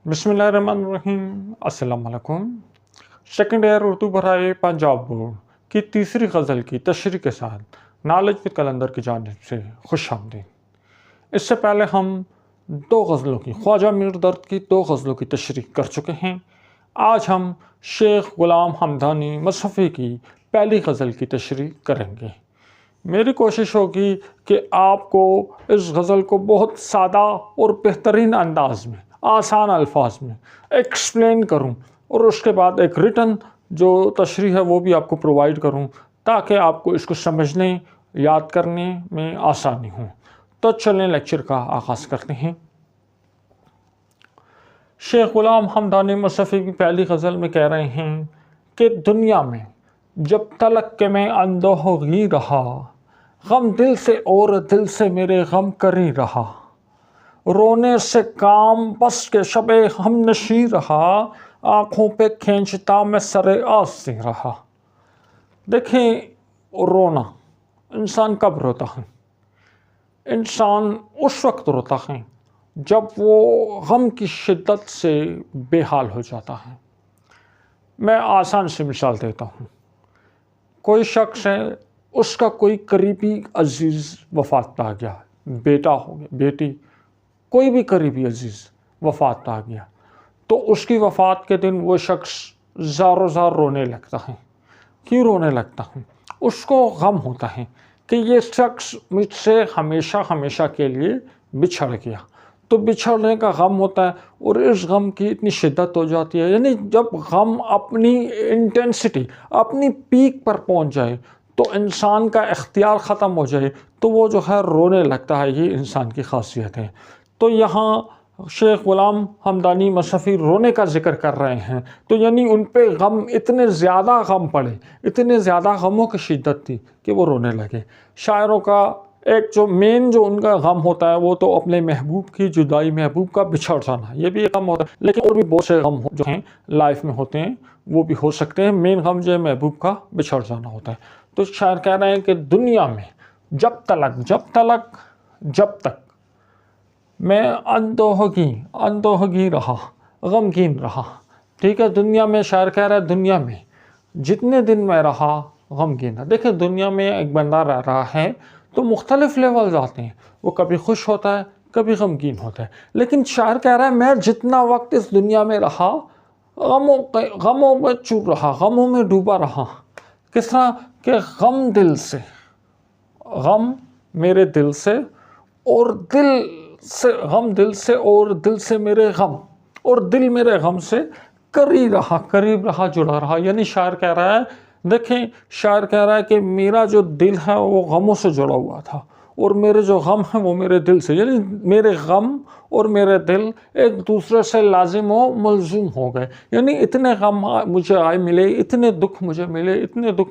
بسم اللہ الرحمن الرحیم۔ السلام علیکم۔ سیکنڈ ایئر اردو برائے پنجاب بورڈ کی تیسری غزل کی تشریح کے ساتھ نالج وتھ کلندر کی جانب سے خوش آمدید۔ اس سے پہلے ہم دو غزلوں کی خواجہ میر درد کی دو غزلوں کی تشریح کر چکے ہیں۔ آج ہم شیخ غلام حمدانی مصحفی کی پہلی غزل کی تشریح کریں گے۔ میری کوشش ہوگی کہ آپ کو اس غزل کو بہت سادہ اور بہترین انداز میں، آسان الفاظ میں ایکسپلین کروں، اور اس کے بعد ایک ریٹن جو تشریح ہے وہ بھی آپ کو پرووائڈ کروں تاکہ آپ کو اس کو سمجھنے، یاد کرنے میں آسانی ہو۔ تو چلیں لیکچر کا آغاز کرتے ہیں۔ شیخ غلام حمدانی مصحفی کی پہلی غزل میں کہہ رہے ہیں کہ دنیا میں جب تلک کہ میں اندوہگی رہا، غم دل سے اور دل سے میرے غم کری رہا، رونے سے کام بس کے شب ہم نشیں رہا، آنکھوں پہ کھینچتا میں سر آستین رہا۔ دیکھیں، رونا انسان کب روتا ہے؟ انسان اس وقت روتا ہے جب وہ غم کی شدت سے بے حال ہو جاتا ہے۔ میں آسان سی مثال دیتا ہوں۔ کوئی شخص ہے، اس کا کوئی قریبی عزیز وفات پا گیا، بیٹا ہو گیا، بیٹی، کوئی بھی قریبی عزیز وفات پا گیا، تو اس کی وفات کے دن وہ شخص زار زار رونے لگتا ہے۔ کیوں رونے لگتا ہے؟ اس کو غم ہوتا ہے کہ یہ شخص مجھ سے ہمیشہ ہمیشہ کے لیے بچھڑ گیا، تو بچھڑنے کا غم ہوتا ہے، اور اس غم کی اتنی شدت ہو جاتی ہے، یعنی جب غم اپنی انٹینسٹی، اپنی پیک پر پہنچ جائے تو انسان کا اختیار ختم ہو جائے تو وہ جو ہے رونے لگتا ہے۔ یہ انسان کی خاصیت ہے۔ تو یہاں شیخ غلام حمدانی مصحفی رونے کا ذکر کر رہے ہیں، تو یعنی ان پہ غم، اتنے زیادہ غم پڑے، اتنے زیادہ غموں کی شدت تھی کہ وہ رونے لگے۔ شاعروں کا ایک جو مین جو ان کا غم ہوتا ہے وہ تو اپنے محبوب کی جدائی، محبوب کا بچھڑ جانا، یہ بھی ایک غم ہوتا ہے، لیکن اور بھی بہت سے غم جو ہیں لائف میں ہوتے ہیں، وہ بھی ہو سکتے ہیں۔ مین غم جو ہے محبوب کا بچھڑ جانا ہوتا ہے۔ تو شاعر کہہ رہے ہیں کہ دنیا میں جب تک میں اندوہگی رہا، غمگین رہا، ٹھیک ہے۔ دنیا میں، شاعر کہہ رہا ہے دنیا میں جتنے دن میں رہا غمگین رہا۔ دیکھیں، دنیا میں ایک بندہ رہ رہا ہے تو مختلف لیولز آتے ہیں، وہ کبھی خوش ہوتا ہے، کبھی غمگین ہوتا ہے، لیکن شاعر کہہ رہا ہے میں جتنا وقت اس دنیا میں رہا غموں میں چور رہا، غموں میں ڈوبا رہا۔ کس طرح کہ غم میرے دل سے اور دل سے میرے غم، اور دل میرے غم سے قریب رہا، جڑا رہا۔ یعنی شاعر کہہ رہا ہے، دیکھیں، شاعر کہہ رہا ہے کہ میرا جو دل ہے وہ غموں سے جڑا ہوا تھا، اور میرے جو غم ہیں وہ میرے دل سے، یعنی میرے غم اور میرے دل ایک دوسرے سے لازم و ملزوم ہو گئے۔ یعنی اتنے غم مجھے ملے، اتنے دکھ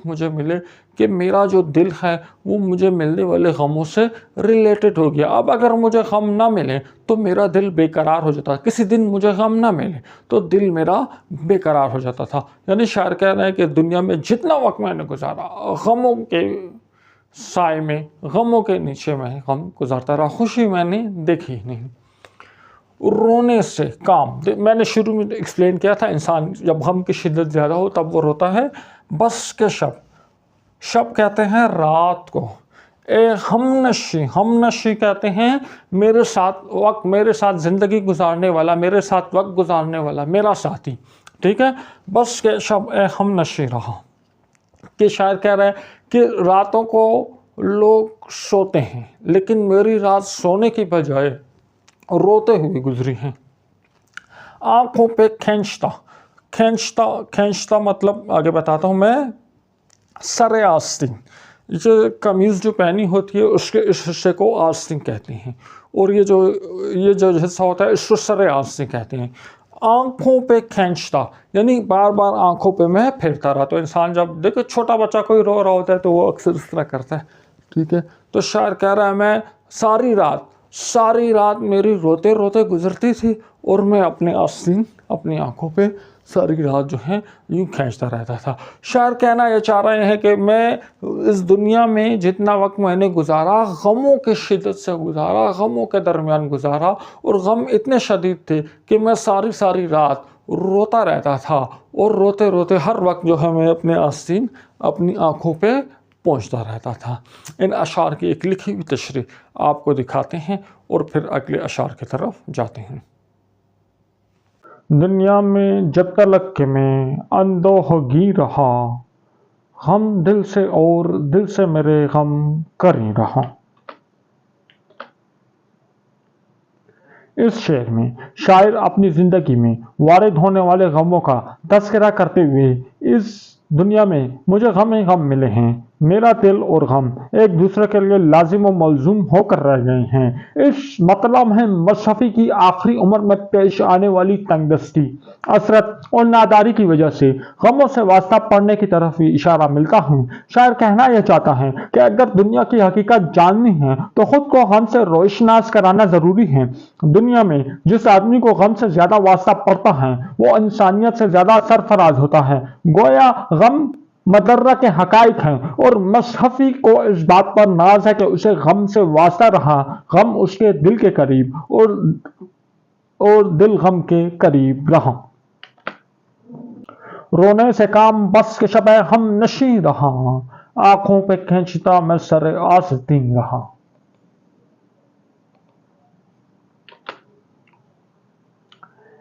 مجھے ملے کہ میرا جو دل ہے وہ مجھے ملنے والے غموں سے ریلیٹڈ ہو گیا۔ اب اگر مجھے غم نہ ملے تو میرا دل بے قرار ہو جاتا، کسی دن مجھے غم نہ ملے تو دل میرا بے قرار ہو جاتا تھا۔ یعنی شاعر کہہ رہے ہیں کہ دنیا میں جتنا وقت میں نے گزارا غموں کے سائے میں، غموں کے نیچے میں غم گزارتا رہا، خوشی میں نے دیکھی نہیں۔ رونے سے کام، میں نے شروع میں ایکسپلین کیا تھا، انسان جب غم کی شدت زیادہ ہو تب وہ روتا ہے۔ بس کے شب کہتے ہیں رات کو، اے ہم نشی کہتے ہیں میرے ساتھ زندگی گزارنے والا، میرے ساتھ وقت گزارنے والا، میرا ساتھی، ٹھیک ہے۔ بس کے شب اے ہم نشی رہا، کہ شاعر کہہ رہا ہے کہ راتوں کو لوگ سوتے ہیں لیکن میری رات سونے کی بجائے روتے ہوئے گزری ہیں۔ آنکھوں پہ کھینچتا مطلب آگے بتاتا ہوں میں، سر آستین، یہ قمیض جو پہنی ہوتی ہے اس کے اس حصے کو آستین کہتے ہیں، اور یہ جو حصہ ہوتا ہے اس کو سر آستین کہتے ہیں۔ آنکھوں پہ کھینچتا یعنی بار بار آنکھوں پہ میں پھرتا رہا۔ تو انسان جب دیکھو چھوٹا بچہ کوئی رو رہا ہوتا ہے تو وہ اکثر اس طرح کرتا ہے، ٹھیک ہے۔ تو شاعر کہہ رہا ہے میں ساری رات میری روتے روتے گزرتی تھی، اور میں اپنی آستین، اپنی آنکھوں پہ ساری رات جو ہے یوں کھینچتا رہتا تھا۔ شاعر کہنا یہ چاہ رہے ہیں کہ میں اس دنیا میں جتنا وقت میں نے گزارا غموں کے شدت سے گزارا، غموں کے درمیان گزارا، اور غم اتنے شدید تھے کہ میں ساری رات روتا رہتا تھا، اور روتے روتے ہر وقت جو ہے میں اپنے آستین اپنی آنکھوں پہ پہنچتا رہتا تھا۔ ان اشعار کی ایک لکھی ہوئی تشریح آپ کو دکھاتے ہیں اور پھر اگلے اشعار کی طرف جاتے ہیں۔ دنیا میں جب تلک کہ میں اندوہگی رہا، غم دل سے اور دل سے میرے غم کری رہا۔ اس شعر میں شاعر اپنی زندگی میں وارد ہونے والے غموں کا تذکرہ کرتے ہوئے اس دنیا میں مجھے غم ہی غم ملے ہیں، میرا دل اور غم ایک دوسرے کے لیے لازم و ملزوم ہو کر رہ گئے ہیں۔ اس مطلب ہے مصحفی کی آخری عمر میں پیش آنے والی تنگ دستی، عسرت اور ناداری کی وجہ سے غموں سے واسطہ پڑنے کی طرف بھی اشارہ ملتا ہے۔ شاعر کہنا یہ چاہتا ہے کہ اگر دنیا کی حقیقت جاننی ہے تو خود کو غم سے روشناس کرانا ضروری ہے۔ دنیا میں جس آدمی کو غم سے زیادہ واسطہ پڑتا ہے وہ انسانیت سے زیادہ سرفراز ہوتا ہے۔ گویا غم مدرہ کے حقائق ہیں، اور مصحفی کو اس بات پر ناز ہے کہ اسے غم سے واسطہ رہا، غم اس کے دل کے قریب اور دل غم کے قریب رہا۔ رونے سے کام بس کے شب ہم نشیں رہا، آنکھوں پہ کھینچتا میں سر آستین رہا۔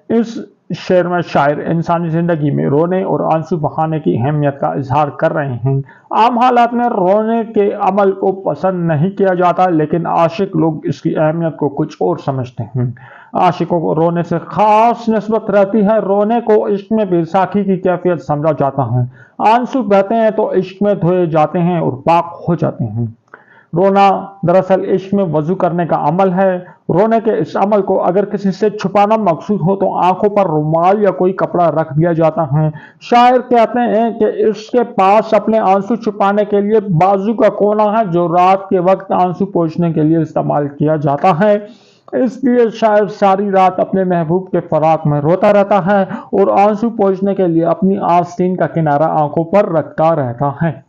اس شعر میں شاعر انسانی زندگی میں رونے اور آنسو بہانے کی اہمیت کا اظہار کر رہے ہیں۔ عام حالات میں رونے کے عمل کو پسند نہیں کیا جاتا، لیکن عاشق لوگ اس کی اہمیت کو کچھ اور سمجھتے ہیں۔ عاشقوں کو رونے سے خاص نسبت رہتی ہے۔ رونے کو عشق میں بیساکھی کی کیفیت سمجھا جاتا ہے۔ آنسو بہتے ہیں تو عشق میں دھوئے جاتے ہیں اور پاک ہو جاتے ہیں۔ رونا دراصل عشق میں وضو کرنے کا عمل ہے۔ رونے کے اس عمل کو اگر کسی سے چھپانا مقصود ہو تو آنکھوں پر رومال یا کوئی کپڑا رکھ دیا جاتا ہے۔ شاعر کہتے ہیں کہ اس کے پاس اپنے آنسو چھپانے کے لیے بازو کا کونا ہے جو رات کے وقت آنسو پوچھنے کے لیے استعمال کیا جاتا ہے۔ اس لیے شاعر ساری رات اپنے محبوب کے فراق میں روتا رہتا ہے اور آنسو پوچھنے کے لیے اپنی آستین کا کنارہ آنکھوں پر رکھتا رہتا ہے۔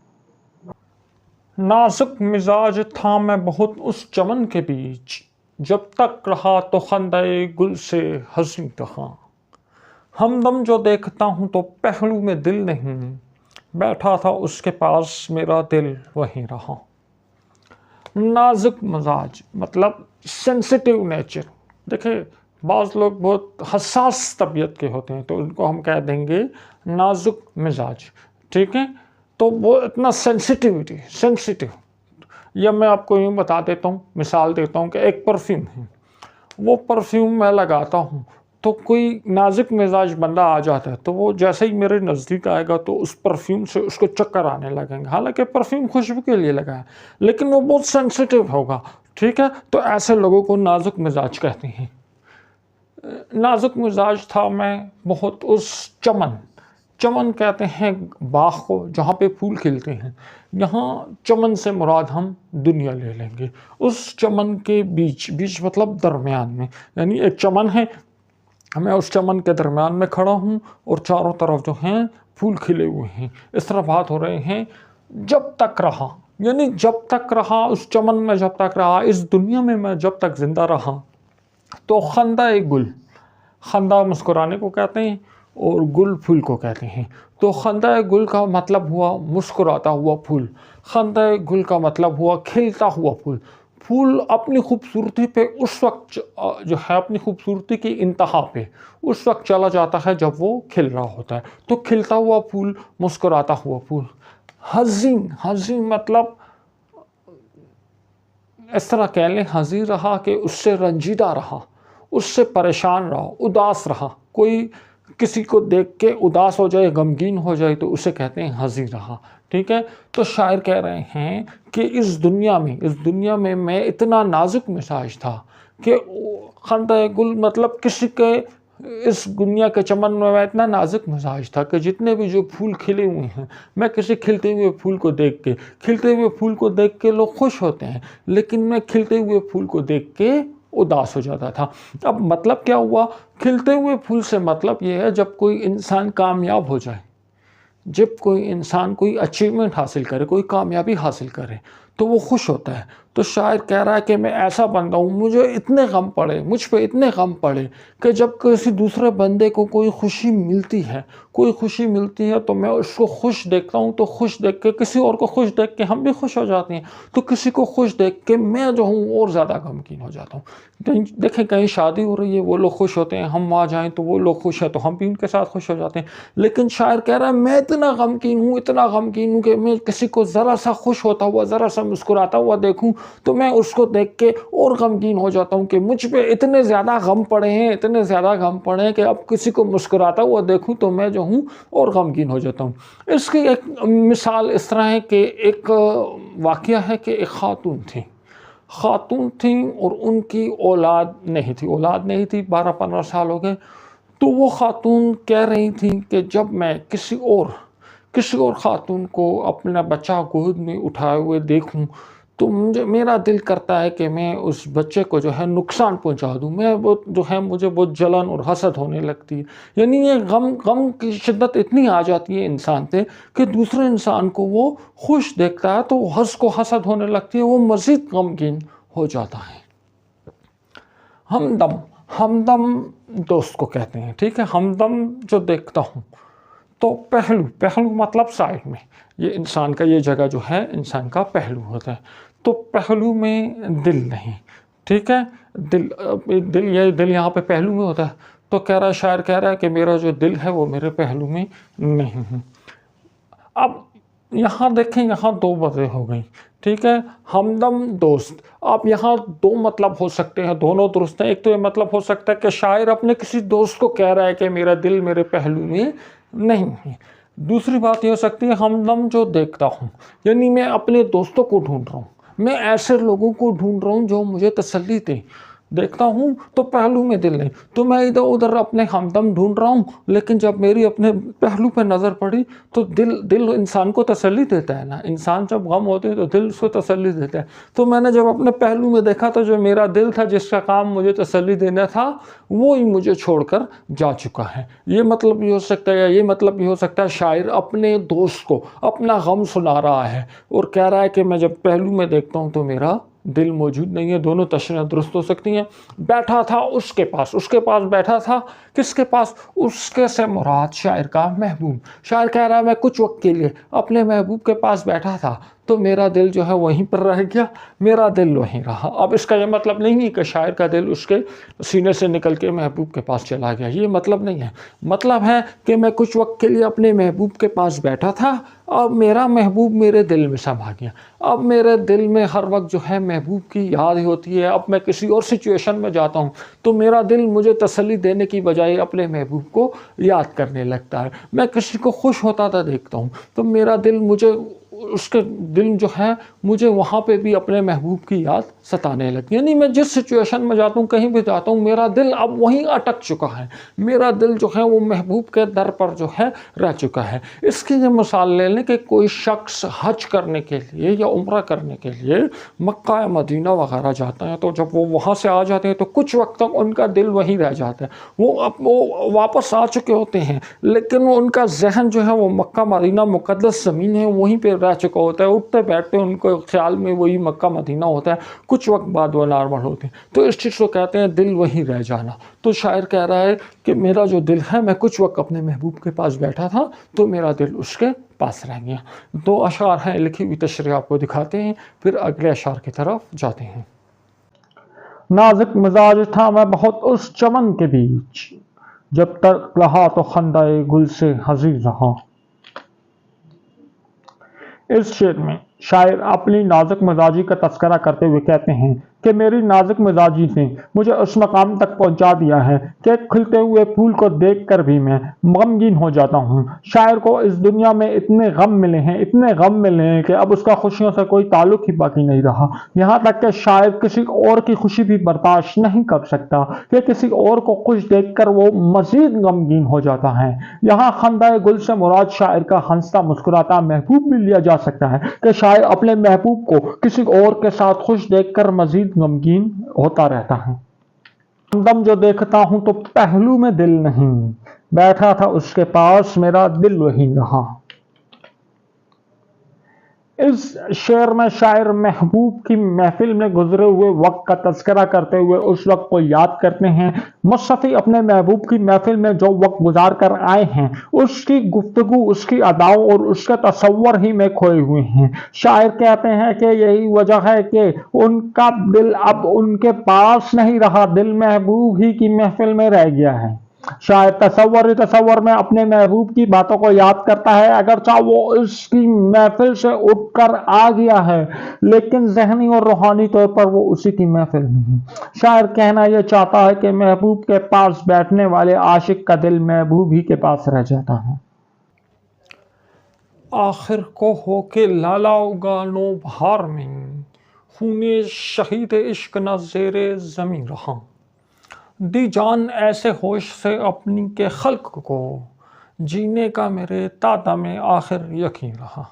نازک مزاج تھا میں بہت اس چمن کے بیچ، جب تک رہا تو خندہ گل سے ہنسی رہا۔ ہمدم جو دیکھتا ہوں تو پہلو میں دل نہیں، بیٹھا تھا اس کے پاس میرا دل وہیں رہا۔ نازک مزاج مطلب سینسیٹیو نیچر۔ دیکھیں بعض لوگ بہت حساس طبیعت کے ہوتے ہیں تو ان کو ہم کہہ دیں گے نازک مزاج، ٹھیک ہے؟ تو وہ اتنا سینسیٹیو، یا میں آپ کو یوں بتا دیتا ہوں، مثال دیتا ہوں کہ ایک پرفیوم ہے، وہ پرفیوم میں لگاتا ہوں تو کوئی نازک مزاج بندہ آ جاتا ہے تو وہ جیسے ہی میرے نزدیک آئے گا تو اس پرفیوم سے اس کو چکر آنے لگیں گے، حالانکہ پرفیوم خوشبو کے لیے لگا ہے لیکن وہ بہت سینسیٹیو ہوگا، ٹھیک ہے؟ تو ایسے لوگوں کو نازک مزاج کہتے ہیں۔ نازک مزاج تھا میں بہت اس چمن کہتے ہیں باغ کو جہاں پہ پھول کھلتے ہیں، یہاں چمن سے مراد ہم دنیا لے لیں گے۔ اس چمن کے بیچ مطلب درمیان میں، یعنی ایک چمن ہے، میں اس چمن کے درمیان میں کھڑا ہوں اور چاروں طرف جو ہیں پھول کھلے ہوئے ہیں۔ اس طرح بات ہو رہے ہیں جب تک رہا، یعنی جب تک رہا اس چمن میں، جب تک رہا اس دنیا میں، میں جب تک زندہ رہا تو خندہ گل، خندہ مسکرانے کو کہتے ہیں اور گل پھول کو کہتے ہیں۔ تو خندہ گل کا مطلب ہوا مسکراتا ہوا پھول، خندہ گل کا مطلب ہوا کھلتا ہوا پھول۔ پھول اپنی خوبصورتی پہ اس وقت جو ہے اپنی خوبصورتی کی انتہا پہ اس وقت چلا جاتا ہے جب وہ کھل رہا ہوتا ہے۔ تو کھلتا ہوا پھول، مسکراتا ہوا پھول۔ حزین مطلب اس طرح کہہ لیں حزین رہا کہ اس سے رنجیدہ رہا، اس سے پریشان رہا، اداس رہا۔ کوئی کسی کو دیکھ کے اداس ہو جائے، غمگین ہو جائے تو اسے کہتے ہیں حزین رہا، ٹھیک ہے؟ تو شاعر کہہ رہے ہیں کہ اس دنیا میں میں اتنا نازک مزاج تھا کہ خندہ گل مطلب کسی کے اس دنیا کے چمن میں اتنا نازک مزاج تھا کہ جتنے بھی جو پھول کھلے ہوئے ہیں، میں کسی کھلتے ہوئے پھول کو دیکھ کے لوگ خوش ہوتے ہیں، لیکن میں کھلتے ہوئے پھول کو دیکھ کے اداس ہو جاتا تھا۔ اب مطلب کیا ہوا؟ کھلتے ہوئے پھول سے مطلب یہ ہے جب کوئی انسان کامیاب ہو جائے، جب کوئی انسان کوئی اچیومنٹ حاصل کرے، کوئی کامیابی حاصل کرے تو وہ خوش ہوتا ہے۔ تو شاعر کہہ رہا ہے کہ میں ایسا بندہ ہوں، مجھے اتنے غم پڑے، مجھ پہ اتنے غم پڑے کہ جب کسی دوسرے بندے کو کوئی خوشی ملتی ہے، کوئی خوشی ملتی ہے تو میں اس کو خوش دیکھتا ہوں، تو خوش دیکھ کے کسی اور کو خوش دیکھ کے ہم بھی خوش ہو جاتے ہیں، تو کسی کو خوش دیکھ کے میں جو ہوں اور زیادہ غمگین ہو جاتا ہوں۔ دیکھیں کہیں شادی ہو رہی ہے، وہ لوگ خوش ہوتے ہیں، ہم وہاں جائیں تو وہ لوگ خوش ہیں تو ہم بھی ان کے ساتھ خوش ہو جاتے ہیں، لیکن شاعر کہہ رہا ہے میں اتنا غمگین ہوں، اتنا غمگین ہوں کہ میں کسی کو ذرا سا خوش ہوتا ہوا، ذرا سا مسکراتا ہوا دیکھوں تو میں اس کو دیکھ کے اور غمگین ہو جاتا ہوں کہ مجھ پہ اتنے زیادہ غم پڑے ہیں، اتنے زیادہ غم پڑے ہیں کہ اب کسی کو مسکراتا ہوا دیکھوں تو میں جو ہوں اور غمگین ہو جاتا ہوں۔ اس کی ایک مثال اس طرح ہے کہ ایک واقعہ ہے کہ ایک خاتون تھیں اور ان کی اولاد نہیں تھی، 12-15 سال ہو گئے۔ تو وہ خاتون کہہ رہی تھیں کہ جب میں کسی اور خاتون کو اپنا بچہ گود میں اٹھائے ہوئے دیکھوں تو میرا دل کرتا ہے کہ میں اس بچے کو جو ہے نقصان پہنچا دوں، مجھے بہت جلن اور حسد ہونے لگتی ہے۔ یعنی یہ غم کی شدت اتنی آ جاتی ہے انسان پہ کہ دوسرے انسان کو وہ خوش دیکھتا ہے تو کو حسد ہونے لگتی ہے، وہ مزید غمگین ہو جاتا ہے۔ ہمدم دوست کو کہتے ہیں، ٹھیک ہے۔ ہمدم جو دیکھتا ہوں تو پہلو مطلب سائڈ میں، یہ انسان کا یہ جگہ جو ہے انسان کا پہلو ہوتا ہے، تو پہلو میں دل نہیں، ٹھیک ہے۔ دل یہاں پہ پہلو میں ہوتا ہے، تو شاعر کہہ رہا ہے کہ میرا جو دل ہے وہ میرے پہلو میں نہیں ہے۔ اب یہاں دیکھیں، یہاں 2 باتیں ہو گئیں، ٹھیک ہے۔ ہمدم دوست، اب یہاں 2 مطلب ہو سکتے ہیں، دونوں درست ہیں۔ ایک تو یہ مطلب ہو سکتا ہے کہ شاعر اپنے کسی دوست کو کہہ رہا ہے کہ میرا دل میرے پہلو میں نہیں ہے۔ دوسری بات یہ ہو سکتی ہے ہمدم جو دیکھتا ہوں، یعنی میں اپنے دوستوں کو ڈھونڈ رہا ہوں، میں ایسے لوگوں کو ڈھونڈ رہا ہوں جو مجھے تسلی دیں۔ دیکھتا ہوں تو پہلو میں دل نہیں، تو میں ادھر ادھر اپنے ہمدم ڈھونڈ رہا ہوں، لیکن جب میری اپنے پہلو پہ نظر پڑی تو دل انسان کو تسلی دیتا ہے نا، انسان جب غم ہوتے ہیں تو دل اس کو تسلی دیتا ہے۔ تو میں نے جب اپنے پہلو میں دیکھا تو جو میرا دل تھا جس کا کام مجھے تسلی دینا تھا وہی مجھے چھوڑ کر جا چکا ہے۔ یہ مطلب بھی ہو سکتا ہے، یا یہ مطلب بھی ہو سکتا ہے شاعر اپنے دوست کو اپنا غم سنا رہا ہے اور کہہ رہا ہے کہ میں جب پہلو میں دیکھتا ہوں تو میرا دل موجود نہیں ہے۔ دونوں تشریحیں درست ہو سکتی ہیں۔ بیٹھا تھا اس کے پاس بیٹھا تھا، کس کے پاس؟ اس کے سے مراد شاعر کا محبوب۔ شاعر کہہ رہا ہے میں کچھ وقت کے لیے اپنے محبوب کے پاس بیٹھا تھا تو میرا دل جو ہے وہیں پر رہ گیا، میرا دل وہیں رہا۔ اب اس کا یہ مطلب نہیں ہے کہ شاعر کا دل اس کے سینے سے نکل کے محبوب کے پاس چلا گیا، یہ مطلب نہیں ہے۔ مطلب ہے کہ میں کچھ وقت کے لیے اپنے محبوب کے پاس بیٹھا تھا اور میرا محبوب میرے دل میں سما گیا۔ اب میرے دل میں ہر وقت جو ہے محبوب کی یاد ہوتی ہے۔ اب میں کسی اور سچویشن میں جاتا ہوں تو میرا دل مجھے تسلی دینے کی بجائے اپنے محبوب کو یاد کرنے لگتا ہے۔ میں کسی کو خوش ہوتا تھا دیکھتا ہوں تو میرا دل اس کے دل جو ہے مجھے وہاں پہ بھی اپنے محبوب کی یاد ستانے لگتی ہے۔ یعنی میں جس سچویشن میں جاتا ہوں، کہیں بھی جاتا ہوں، میرا دل اب وہیں اٹک چکا ہے، میرا دل جو ہے وہ محبوب کے در پر جو ہے رہ چکا ہے۔ اس کی یہ مثال لے لیں کہ کوئی شخص حج کرنے کے لیے یا عمرہ کرنے کے لیے مکہ یا مدینہ وغیرہ جاتا ہے، تو جب وہ وہاں سے آ جاتے ہیں تو کچھ وقت تک ان کا دل وہیں رہ جاتا ہے۔ وہ واپس آ چکے ہوتے ہیں لیکن ان کا ذہن جو ہے وہ مکہ مدینہ مقدس زمین ہے وہیں پہ رہ چکا ہوتا ہے، اٹھتے بیٹھتے ان کو خیال میں وہی مکہ مدینہ ہوتا ہے، کچھ وقت بعد وہ نارمل ہوتے ہیں۔ تو اس چیز کو کہتے ہیں دل وہیں رہ جانا۔ تو شاعر کہہ رہا ہے کہ میرا جو دل ہے، میں کچھ وقت اپنے محبوب کے پاس بیٹھا تھا تو میرا دل اس کے پاس رہ گیا۔ 2 اشعار ہیں، لکھی ہوئی تشریح آپ کو دکھاتے ہیں، پھر اگلے اشعار کی طرف جاتے ہیں۔ نازک مزاج تھا میں بہت اس چمن کے بیچ، جب تک رہا تو خندہ گل سے حزین رہا۔ اس شعر میں شاعر اپنی نازک مزاجی کا تذکرہ کرتے ہوئے کہتے ہیں کہ میری نازک مزاجی نے مجھے اس مقام تک پہنچا دیا ہے کہ کھلتے ہوئے پھول کو دیکھ کر بھی میں غمگین ہو جاتا ہوں۔ شاعر کو اس دنیا میں اتنے غم ملے ہیں کہ اب اس کا خوشیوں سے کوئی تعلق ہی باقی نہیں رہا۔ یہاں تک کہ شاعر کسی اور کی خوشی بھی برداشت نہیں کر سکتا کہ کسی اور کو خوش دیکھ کر وہ مزید غمگین ہو جاتا ہے۔ یہاں خندہ گل سے مراد شاعر کا ہنستا مسکراتا محبوب بھی لیا جا سکتا ہے کہ شاعر اپنے محبوب کو کسی اور کے ساتھ خوش دیکھ کر مزید غمگین ہوتا رہتا ہے۔ دم جو دیکھتا ہوں تو پہلو میں دل نہیں، بیٹھا تھا اس کے پاس میرا دل وہی رہا۔ اس شعر میں شاعر محبوب کی محفل میں گزرے ہوئے وقت کا تذکرہ کرتے ہوئے اس وقت کو یاد کرتے ہیں۔ مصطفی اپنے محبوب کی محفل میں جو وقت گزار کر آئے ہیں، اس کی گفتگو، اس کی اداؤں اور اس کے تصور ہی میں کھوئے ہوئے ہیں۔ شاعر کہتے ہیں کہ یہی وجہ ہے کہ ان کا دل اب ان کے پاس نہیں رہا، دل محبوب ہی کی محفل میں رہ گیا ہے۔ شاید تصور میں اپنے محبوب کی باتوں کو یاد کرتا ہے، اگرچہ وہ اس کی محفل سے اٹھ کر آ گیا ہے، لیکن ذہنی اور روحانی طور پر وہ اسی کی محفل میں ہے۔ شاعر کہنا یہ چاہتا ہے کہ محبوب کے پاس بیٹھنے والے عاشق کا دل محبوب ہی کے پاس رہ جاتا ہے۔ آخر کو ہو کے لالا اگا نو بہار میں، خون شہید عشق نہ زیر زمیں رہا۔ دی جان ایسے ہوش سے اپنی کے خلق کو، جینے کا میرے دادا میں آخر یقین رہا۔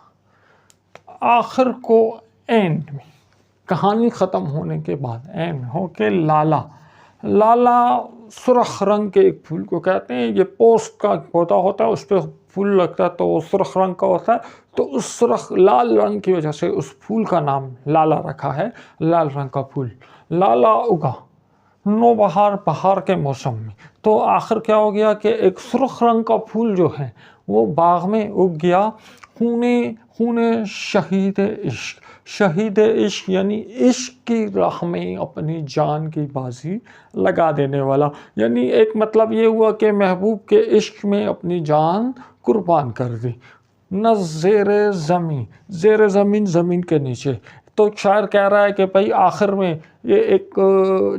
آخر کو اینڈ میں، کہانی ختم ہونے کے بعد اینڈ ہو کے لالا سرخ رنگ کے ایک پھول کو کہتے ہیں۔ یہ پوسٹ کا پودا ہوتا ہے، اس پہ پھول لگتا ہے تو وہ سرخ رنگ کا ہوتا ہے، تو اس سرخ لال رنگ کی وجہ سے اس پھول کا نام لالا رکھا ہے، لال رنگ کا پھول۔ لالا اگا نو بہار، بہار کے موسم میں، تو آخر کیا ہو گیا کہ ایک سرخ رنگ کا پھول جو ہے وہ باغ میں اگ گیا۔ خون شہید عشق، شہید عشق یعنی عشق کی راہ میں اپنی جان کی بازی لگا دینے والا، یعنی ایک مطلب یہ ہوا کہ محبوب کے عشق میں اپنی جان قربان کر دی۔ نہ زیر زمین، زیر زمین، زمین کے نیچے۔ تو شاعر کہہ رہا ہے کہ بھائی آخر میں یہ ایک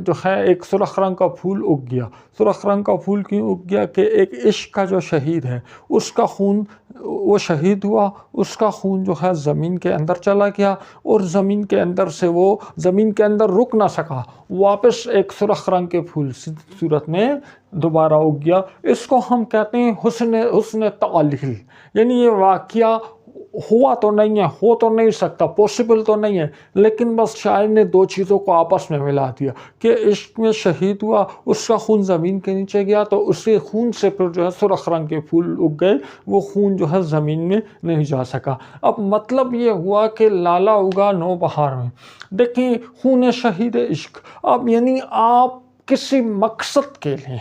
جو ہے ایک سرخ رنگ کا پھول اگ گیا۔ سرخ رنگ کا پھول کیوں اگ گیا کہ ایک عشق کا جو شہید ہے اس کا خون وہ شہید ہوا، اس کا خون جو ہے زمین کے اندر چلا گیا، اور زمین کے اندر سے وہ زمین کے اندر رک نہ سکا، واپس ایک سرخ رنگ کے پھول صورت میں دوبارہ اگ گیا۔ اس کو ہم کہتے ہیں حسن تعلیل، یعنی یہ واقعہ ہوا تو نہیں ہے، ہو تو نہیں سکتا، پاسبل تو نہیں ہے، لیکن بس شاعر نے دو چیزوں کو آپس میں ملا دیا کہ عشق میں شہید ہوا، اس کا خون زمین کے نیچے گیا، تو اسی خون سے پھر جو ہے سرخ رنگ کے پھول اگ گئے، وہ خون جو ہے زمین میں نہیں جا سکا۔ اب مطلب یہ ہوا کہ لالا اگا نو بہار میں، دیکھیں خون شہید عشق، اب یعنی آپ کسی مقصد کے لیے،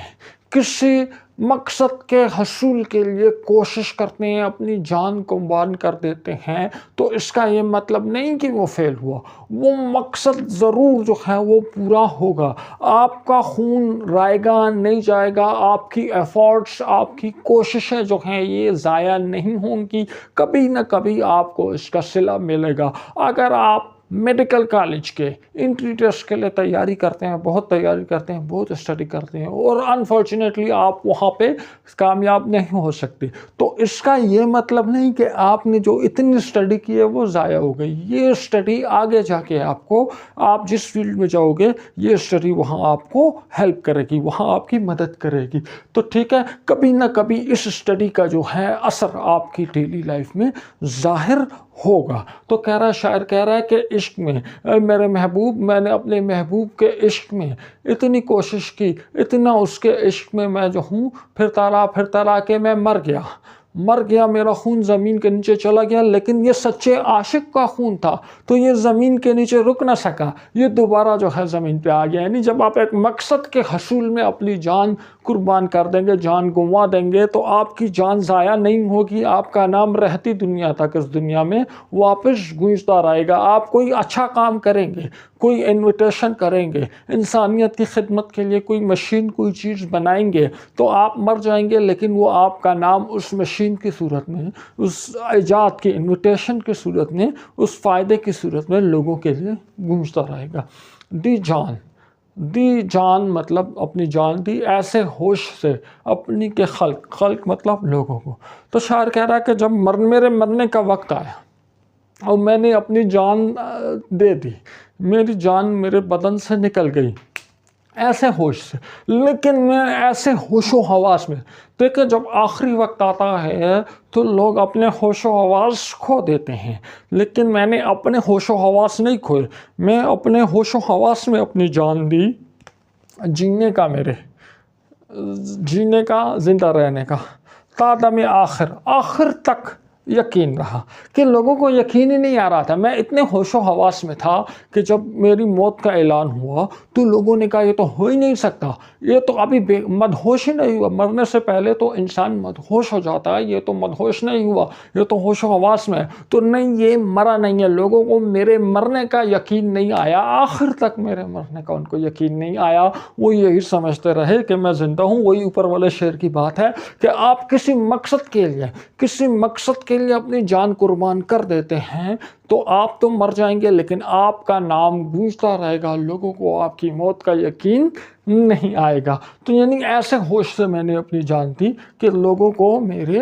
کسی مقصد کے حصول کے لیے کوشش کرتے ہیں، اپنی جان قربان کر دیتے ہیں، تو اس کا یہ مطلب نہیں کہ وہ فیل ہوا، وہ مقصد ضرور جو ہے وہ پورا ہوگا۔ آپ کا خون رائے گا نہیں جائے گا، آپ کی ایفورٹس، آپ کی کوششیں جو ہیں یہ ضائع نہیں ہوں گی، کبھی نہ کبھی آپ کو اس کا صلہ ملے گا۔ اگر آپ میڈیکل کالج کے انٹری ٹیسٹ کے لیے تیاری کرتے ہیں، بہت تیاری کرتے ہیں، بہت اسٹڈی کرتے ہیں، اور انفارچونیٹلی آپ وہاں پہ کامیاب نہیں ہو سکتے، تو اس کا یہ مطلب نہیں کہ آپ نے جو اتنی اسٹڈی کی ہے وہ ضائع ہو گئی۔ یہ اسٹڈی آگے جا کے آپ جس فیلڈ میں جاؤ گے، یہ اسٹڈی وہاں آپ کو ہیلپ کرے گی، وہاں آپ کی مدد کرے گی۔ تو ٹھیک ہے، کبھی نہ کبھی اس اسٹڈی کا جو ہے اثر آپ کی ڈیلی لائف میں ظاہر ہوگا۔ تو شاعر کہہ رہا ہے کہ عشق میں میرے محبوب، میں نے اپنے محبوب کے عشق میں اتنی کوشش کی، اتنا اس کے عشق میں میں جو ہوں پھرتا رہا کہ میں مر گیا، میرا خون زمین کے نیچے چلا گیا، لیکن یہ سچے عاشق کا خون تھا تو یہ زمین کے نیچے رک نہ سکا، یہ دوبارہ جو ہے زمین پہ آ گیا۔ یعنی جب آپ ایک مقصد کے حصول میں اپنی جان قربان کر دیں گے، جان گنوا دیں گے، تو آپ کی جان ضائع نہیں ہوگی، آپ کا نام رہتی دنیا تک اس دنیا میں واپس گونجتا رہے گا۔ آپ کوئی اچھا کام کریں گے، کوئی انویٹیشن کریں گے، انسانیت کی خدمت کے لیے کوئی مشین، کوئی چیز بنائیں گے، تو آپ مر جائیں گے، لیکن وہ آپ کا نام اس مشین کی صورت میں، اس ایجاد کی انویٹیشن کی صورت میں، اس فائدے کی صورت میں لوگوں کے لیے گونجتا رہے گا۔ دی جان مطلب اپنی جان دی ایسے ہوش سے اپنی کے خلق مطلب لوگوں کو۔ تو شاعر کہہ رہا ہے کہ جب میرے مرنے کا وقت آیا اور میں نے اپنی جان دے دی، میری جان میرے بدن سے نکل گئی، ایسے ہوش سے، لیکن میں ایسے ہوش و حواس میں دیکھیں جب آخری وقت آتا ہے تو لوگ اپنے ہوش و حواس کھو دیتے ہیں، لیکن میں نے اپنے ہوش و حواس نہیں کھوئے، میں اپنے ہوش و حواس میں اپنی جان دی جینے کا، میرے جینے کا، زندہ رہنے کا، تا دم آخر تک یقین رہا کہ لوگوں کو یقین ہی نہیں آ رہا تھا۔ میں اتنے ہوش و حواس میں تھا کہ جب میری موت کا اعلان ہوا تو لوگوں نے کہا یہ تو ہو ہی نہیں سکتا، یہ تو ابھی مدہوش ہی نہیں ہوا، مرنے سے پہلے تو انسان مدہوش ہو جاتا ہے، یہ تو مدہوش نہیں ہوا، یہ تو ہوش و حواس میں ہے، تو نہیں یہ مرا نہیں ہے۔ لوگوں کو میرے مرنے کا یقین نہیں آیا، آخر تک میرے مرنے کا ان کو یقین نہیں آیا، وہ یہی سمجھتے رہے کہ میں زندہ ہوں۔ وہی اوپر والے شعر کی بات ہے کہ آپ کسی مقصد کے لیے اپنی جان قربان کر دیتے ہیں تو آپ تو مر جائیں گے، لیکن آپ کا نام گونجتا رہے گا، لوگوں کو آپ کی موت کا یقین نہیں آئے گا۔ تو یعنی ایسے ہوش سے میں نے اپنی جان دی کہ لوگوں کو میرے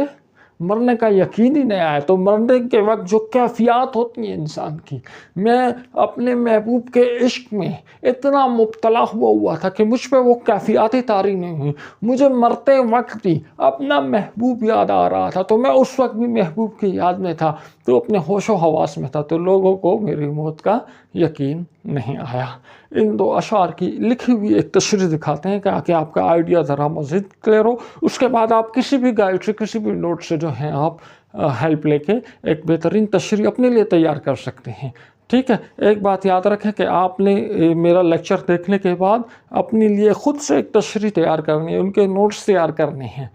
مرنے کا یقین ہی نہیں آیا۔ تو مرنے کے وقت جو کیفیات ہوتی ہیں انسان کی، میں اپنے محبوب کے عشق میں اتنا مبتلا ہوا تھا کہ مجھ پہ وہ کیفیات ہی طاری نہیں ہوئی۔ مجھے مرتے وقت بھی اپنا محبوب یاد آ رہا تھا، تو میں اس وقت بھی محبوب کی یاد میں تھا، تو اپنے ہوش و حواس میں تھا، تو لوگوں کو میری موت کا یقین نہیں آیا۔ ان دو اشعار کی لکھی ہوئی ایک تشریح دکھاتے ہیں کہ آپ کا آئیڈیا ذرا مزید کلیئر ہو۔ اس کے بعد آپ کسی بھی گائیڈ سے، کسی بھی نوٹ سے جو ہیں آپ ہیلپ لے کے ایک بہترین تشریح اپنے لیے تیار کر سکتے ہیں۔ ٹھیک ہے، ایک بات یاد رکھیں کہ آپ نے میرا لیکچر دیکھنے کے بعد اپنے لیے خود سے ایک تشریح تیار کرنی ہے، ان کے نوٹس تیار کرنے ہیں،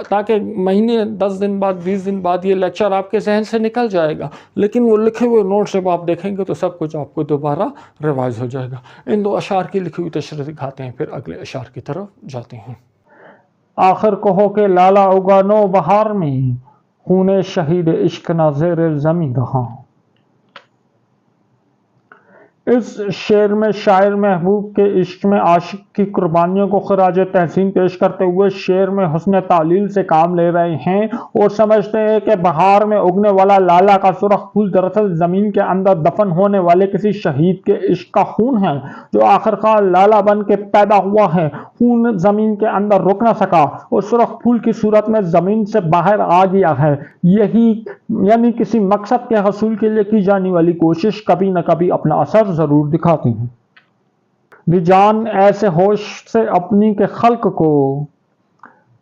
تاکہ مہینے 10 دن بعد 20 دن بعد یہ لیکچر آپ کے ذہن سے نکل جائے گا، لیکن وہ لکھے ہوئے نوٹس جب آپ دیکھیں گے تو سب کچھ آپ کو دوبارہ ریوائز ہو جائے گا۔ ان دو اشعار کی لکھی ہوئی تشریح دکھاتے ہیں، پھر اگلے اشعار کی طرف جاتے ہیں۔ آخر کہو کہ لالا اگا نو بہار میں، خون شہید عشق نہ زیر زمیں رہا۔ اس شعر میں شاعر محبوب کے عشق میں عاشق کی قربانیوں کو خراج تحسین پیش کرتے ہوئے شعر میں حسن تعلیل سے کام لے رہے ہیں اور سمجھتے ہیں کہ بہار میں اگنے والا لالا کا سرخ پھول دراصل زمین کے اندر دفن ہونے والے کسی شہید کے عشق کا خون ہے جو آخرکار لالا بن کے پیدا ہوا ہے۔ خون زمین کے اندر رک نہ سکا اور سرخ پھول کی صورت میں زمین سے باہر آ گیا ہے۔ یہی یعنی کسی مقصد کے حصول کے لیے کی جانے والی کوشش کبھی نہ کبھی اپنا اثر ضرور دکھاتی ہیں۔ جان ایسے ہوش سے اپنی کے خلق کو،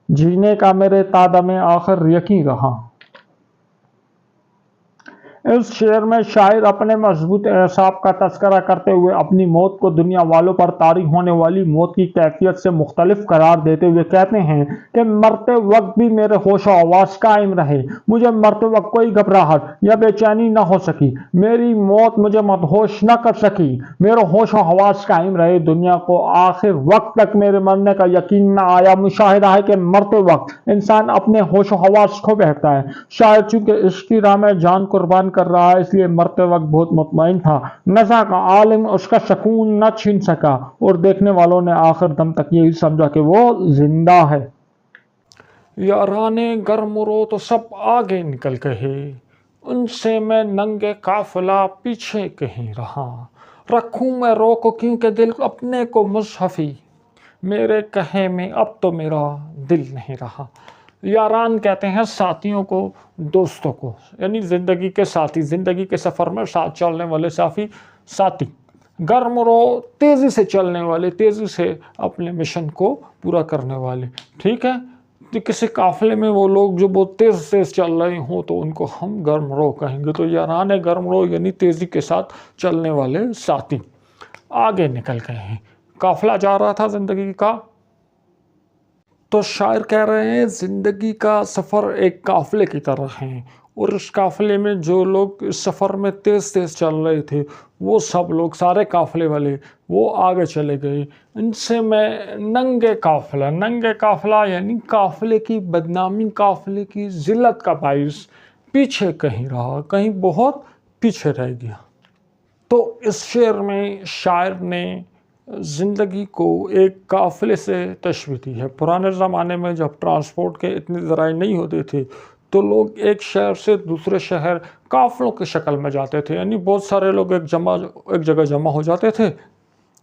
جینے کا میرے تادم آخر یقین رہا۔ اس شعر میں شاعر اپنے مضبوط اعصاب کا تذکرہ کرتے ہوئے اپنی موت کو دنیا والوں پر طاری ہونے والی موت کی کیفیت سے مختلف قرار دیتے ہوئے کہتے ہیں کہ مرتے وقت بھی میرے ہوش و حواس قائم رہے، مجھے مرتے وقت کوئی گھبراہٹ یا بے چینی نہ ہو سکی، میری موت مجھے مدہوش نہ کر سکی، میرے ہوش و حواس قائم رہے، دنیا کو آخر وقت تک میرے مرنے کا یقین نہ آیا۔ مشاہدہ ہے کہ مرتے وقت انسان اپنے ہوش و حواس کھو بیٹھتا ہے۔ شاعر چونکہ عشق کی راہ میں جان قربان کر رہا ہے، اس لیے مرتے وقت بہت مطمئن تھا، نزا کا عالم اس کا سکون نہ چھین سکا اور دیکھنے والوں نے آخر دم تک یہی سمجھا کہ وہ زندہ ہے۔ یارانے گرم رو تو سب آگے نکل گئے، ان سے میں ننگے قافلہ پیچھے کہیں رہا، رکھوں میں روک کیونکہ دل اپنے کو مصحفی، میرے کہے میں اب تو میرا دل نہیں رہا۔ یاران کہتے ہیں ساتھیوں کو، دوستوں کو، یعنی زندگی کے ساتھی، زندگی کے سفر میں ساتھ چلنے والے ساتھی۔ گرم رو تیزی سے چلنے والے، تیزی سے اپنے مشن کو پورا کرنے والے، ٹھیک ہے۔ تو کسی قافلے میں وہ لوگ جو بہت تیز چل رہے ہوں تو ان کو ہم گرم رو کہیں گے۔ تو یاران گرم رو یعنی تیزی کے ساتھ چلنے والے ساتھی آگے نکل گئے ہیں۔ قافلہ جا رہا تھا زندگی کا، تو شاعر کہہ رہے ہیں زندگی کا سفر ایک قافلے کی طرح ہے، اور اس قافلے میں جو لوگ اس سفر میں تیز چل رہے تھے وہ سب لوگ، سارے قافلے والے وہ آگے چلے گئے۔ ان سے میں ننگے قافلہ یعنی قافلے کی بدنامی، قافلے کی ذلت کا باعث پیچھے کہیں رہا، کہیں بہت پیچھے رہ گیا۔ تو اس شعر میں شاعر نے زندگی کو ایک قافلے سے تشبیہ دی ہے۔ پرانے زمانے میں جب ٹرانسپورٹ کے اتنے ذرائع نہیں ہوتے تھے تو لوگ ایک شہر سے دوسرے شہر قافلوں کی شکل میں جاتے تھے، یعنی بہت سارے لوگ ایک جگہ جمع ہو جاتے تھے